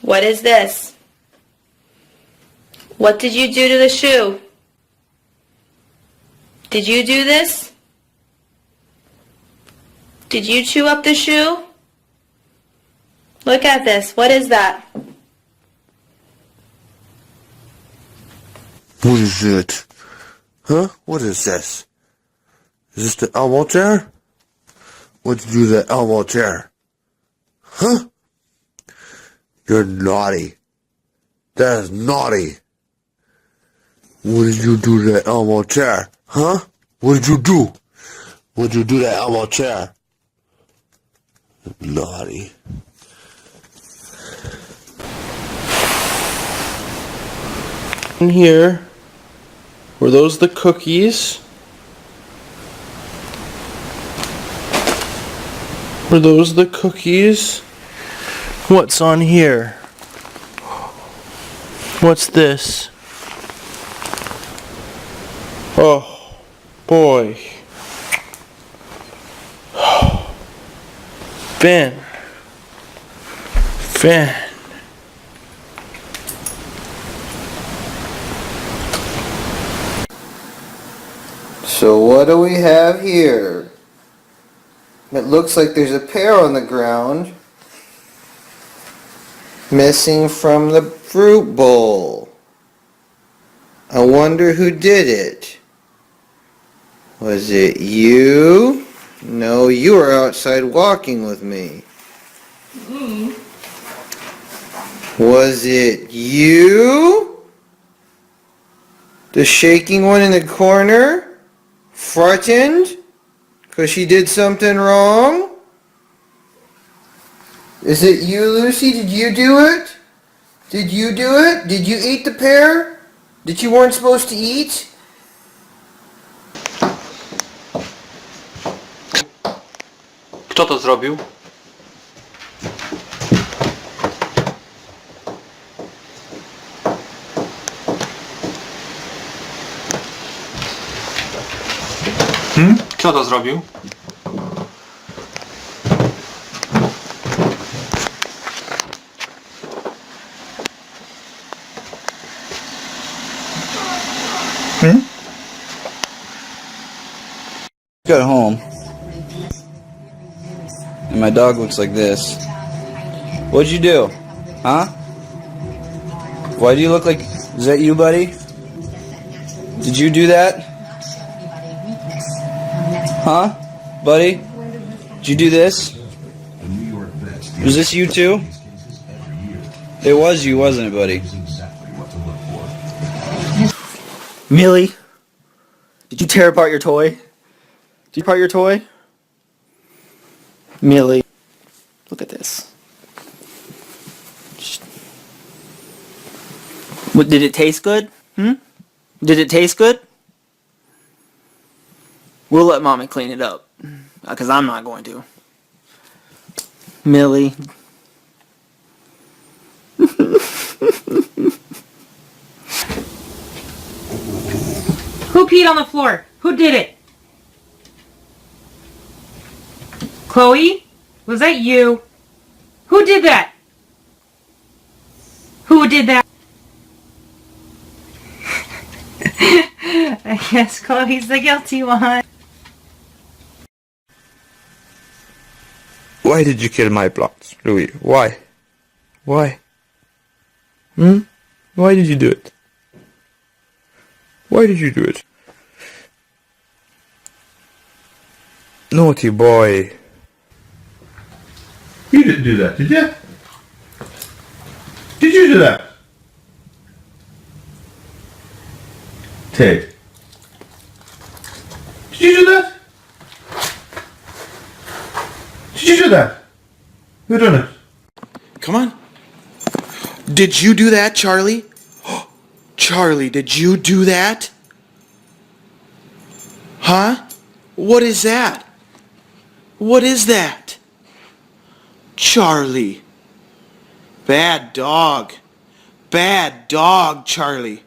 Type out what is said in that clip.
What is this? What did you do to the shoe? Did you do this? Did you chew up the shoe? Look at this. What is that? What is it? Huh? What is this? Is this the Elmo chair? What'd you do to that Elmo chair? Huh? You're naughty. That is naughty. What did you do to that Elmo chair? Huh? What did you do? What did you do to that Elmo chair? Naughty. In here, were those the cookies? Were those the cookies? What's on here? What's this? Oh, boy. Ben. So what do we have here? It looks like there's a pear on the ground missing from the fruit bowl. I wonder who did it. Was it you? No, you were outside walking with me. Was it you? The shaking one in the corner? Frightened? Because she did something wrong? Is it you, Lucy? Did you do it? Did you do it? Did you eat the pear that you weren't supposed to eat? Kto to zrobił? Kto to zrobił? Got home, and my dog looks like this. What'd you do? Huh? Why do you look like... Is that you, buddy? Did you do that? Huh? Buddy? Did you do this? Was this you too? It was you, wasn't it, buddy? Millie, did you tear apart your toy? Did you tear apart your toy? Millie, look at this. What, did it taste good? Did it taste good? We'll let Mommy clean it up, because I'm not going to. Millie. Who peed on the floor? Who did it? Chloe? Was that you? Who did that? Who did that? I guess Chloe's the guilty one. Why did you kill my plants, Louis? Why? Why? Why did you do it? Why did you do it? Naughty boy. You didn't do that, did you? Did you do that? Ted. Did you do that? Did you do that? Who done it? Come on. Did you do that, Charlie? Charlie, did you do that? Huh? What is that? What is that? Charlie. Bad dog. Bad dog, Charlie.